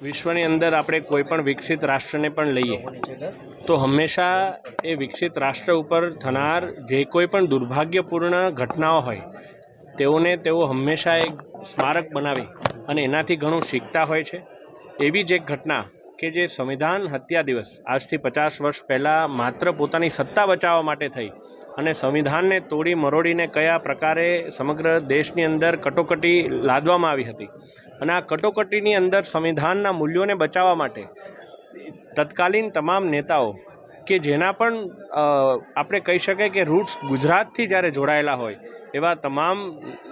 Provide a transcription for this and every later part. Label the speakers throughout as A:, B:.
A: વિશ્વની અંદર આપણે કોઈ પણ વિકસિત રાષ્ટ્રને પણ લઈએ તો હંમેશા એ વિકસિત રાષ્ટ્ર ઉપર થનાર જે કોઈ પણ દુર્ભાગ્યપૂર્ણ ઘટનાઓ હોય તેઓ હંમેશા એક સ્મારક બનાવી અને એનાથી ઘણું શીખતા હોય છે। એવી જ એક ઘટના કે જે સંવિધાન હત્યા દિવસ આજથી 50 વર્ષ પહેલાં માત્ર પોતાની સત્તા બચાવવા માટે થઈ અને સંવિધાનને તોડી મરોડીને કયા પ્રકારે સમગ્ર દેશની અંદર કટોકટી લાદવામાં આવી હતી અને આ કટોકટીની અંદર સંવિધાનના મૂલ્યોને બચાવવા માટે તત્કાલીન તમામ નેતાઓ કે જેના પણ આપણે કહી શકાય કે રૂટ્સ ગુજરાતથી જ્યારે જોડાયેલા હોય એવા તમામ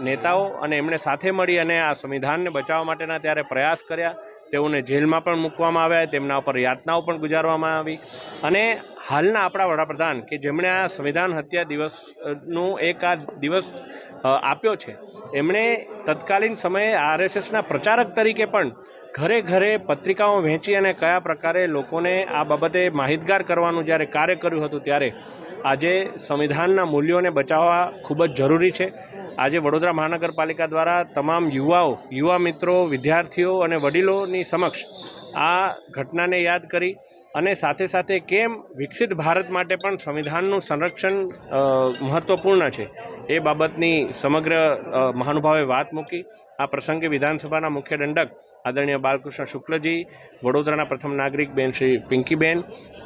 A: નેતાઓ અને એમણે સાથે મળી અને આ સંવિધાનને બચાવવા માટેના ત્યારે પ્રયાસ કર્યા। તેઓને જેલમાં પણ મૂકવામાં આવ્યા, તેમના ઉપર યાતનાઓ પણ ગુજારવામાં આવી અને હાલના આપણા વડાપ્રધાન કે જેમણે આ સંવિધાન હત્યા દિવસનું એક આ દિવસ આપ્યો છે, એમણે તત્કાલીન સમયે RSSના પ્રચારક તરીકે પણ ઘરે ઘરે પત્રિકાઓ વહેંચી અને કયા પ્રકારે લોકોને આ બાબતે માહિતગાર કરવાનું જ્યારે કાર્ય કર્યું હતું ત્યારે આજે સંવિધાનના મૂલ્યોને બચાવવા ખૂબ જ જરૂરી છે। આજે વડોદરા મહાનગરપાલિકા દ્વારા તમામ યુવા મિત્રો, વિદ્યાર્થીઓ અને વડીલોની સમક્ષ આ ઘટનાને યાદ કરી અને સાથે સાથે કેમ વિકસિત ભારત માટે પણ સંવિધાનનું સંરક્ષણ મહત્ત્વપૂર્ણ છે એ બાબતની સમગ્ર મહાનુભાવે વાત મૂકી। આ પ્રસંગે વિધાનસભાના મુખ્ય દંડક આદરણીય બાલકૃષ્ણ શુક્લજી, વડોદરાના પ્રથમ નાગરિક બેન શ્રી પિંકીબેન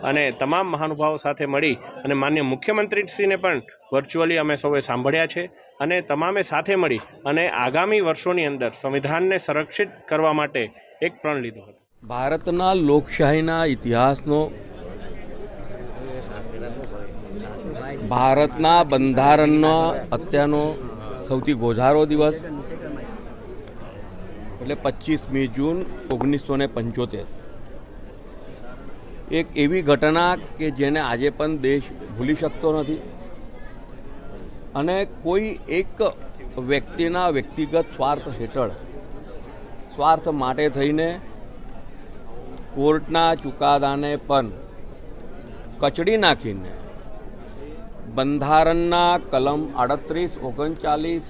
A: અને તમામ મહાનુભાવો સાથે મળી અને માનનીય મુખ્યમંત્રીશ્રીને પણ વર્ચ્યુઅલી અમે સૌએ સાંભળ્યા છે અને તમામે સાથે મળી અને આગામી વર્ષોની અંદર સંવિધાનને સંરક્ષિત કરવા માટે એક પ્રણ લીધો હતો।
B: ભારતના લોકશાહીના ઇતિહાસનો, ભારતના બંધારણનો અત્યારનો સૌથી ગોઝારો દિવસ એટલે 25મી જૂન 1975, એક એવી ઘટના કે જેને આજે પણ દેશ ભૂલી શકતો નથી અને કોઈ એક વ્યક્તિના વ્યક્તિગત સ્વાર્થ હેઠળ, સ્વાર્થ માટે થઈને કોર્ટના ચુકાદાને પણ કચડી નાખીને બંધારણના કલમ 38, 39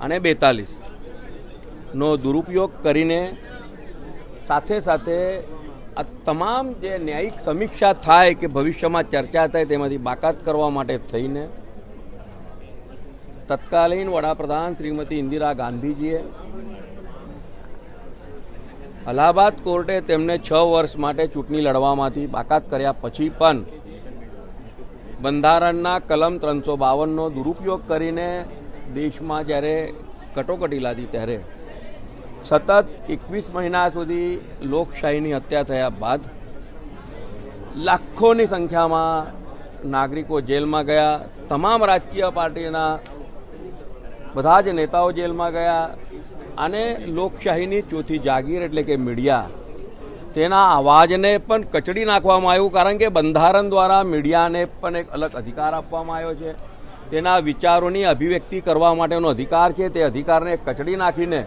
B: અને 42નો દુરુપયોગ કરીને સાથે સાથે આ તમામ જે ન્યાયિક સમીક્ષા થાય કે ભવિષ્યમાં ચર્ચા થાય તેમાંથી બાકાત કરવા માટે થઈને તત્કાલીન વડાપ્રધાન શ્રીમતી ઇન્દિરા ગાંધીજીએ અલ્હાબાદ કોર્ટે તેમને 6 વર્ષ માટે ચૂંટણી લડવામાંથી બાકાત કર્યા પછી પણ બંધારણના કલમ 352નો દુરુપયોગ કરીને દેશમાં જ્યારે કટોકટી લાદી ત્યારે સતત 21 મહિના સુધી લોકશાહીની હત્યા થયા બાદ લાખોની સંખ્યામાં નાગરિકો જેલમાં ગયા, તમામ રાજકીય પાર્ટીના બધા જ નેતાઓ જેલમાં ગયા અને લોકશાહીની ચોથી જાગીર એટલે કે મીડિયા, તેના અવાજને પણ કચડી નાખવામાં આવ્યું કારણ કે બંધારણ દ્વારા મીડિયાને પણ એક અલગ અધિકાર આપવામાં આવ્યો છે। તેના વિચારોની અભિવ્યક્તિ કરવા માટેનો અધિકાર છે, તે અધિકારને કચડી નાખીને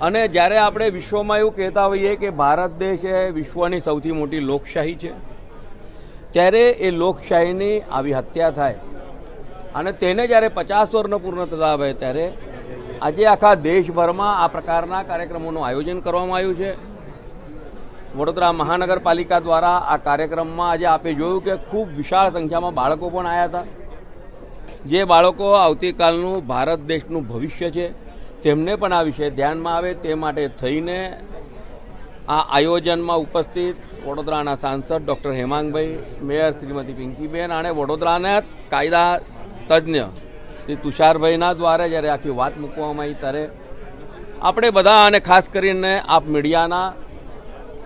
B: અને જ્યારે આપણે વિશ્વમાં એવું કહેતા હોઈએ કે ભારત દેશ એ વિશ્વની સૌથી મોટી લોકશાહી છે, ત્યારે એ લોકશાહીની આવી હત્યા થાય અને તેને જ્યારે 50 વર્ષનો પૂર્ણ થતા આવે ત્યારે આજે આખા દેશભરમાં આ પ્રકારના કાર્યક્રમોનું આયોજન કરવામાં આવ્યું છે। વડોદરા મહાનગરપાલિકા દ્વારા આ કાર્યક્રમમાં આજે આપે જોયું કે ખૂબ વિશાળ સંખ્યામાં બાળકો પણ આવ્યા હતા, જે બાળકો આવતીકાલનું ભારત દેશનું ભવિષ્ય છે તેમને પણ આ વિષય ધ્યાનમાં આવે તે માટે થઈને આ આયોજનમાં ઉપસ્થિત વડોદરાના સાંસદ ડૉક્ટર હેમાંગભાઈ, મેયર શ્રીમતી પિંકીબેન અને વડોદરાના કાયદા તજ્ઞ શ્રી તુષારભાઈના દ્વારા જ્યારે આખી વાત મૂકવામાં આવી ત્યારે આપણે બધા અને ખાસ કરીને આપ મીડિયાના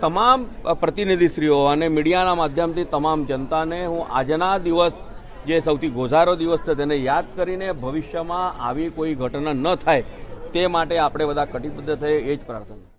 B: તમામ પ્રતિનિધિશ્રીઓ અને મીડિયાના માધ્યમથી તમામ જનતાને હું આજના દિવસ જે સૌથી ગોઝારો દિવસ છે તેને યાદ કરીને ભવિષ્યમાં આવી કોઈ ઘટના ન થાય તે માટે આપણે બધા કટિબદ્ધ થઈએ એ જ પ્રાર્થના।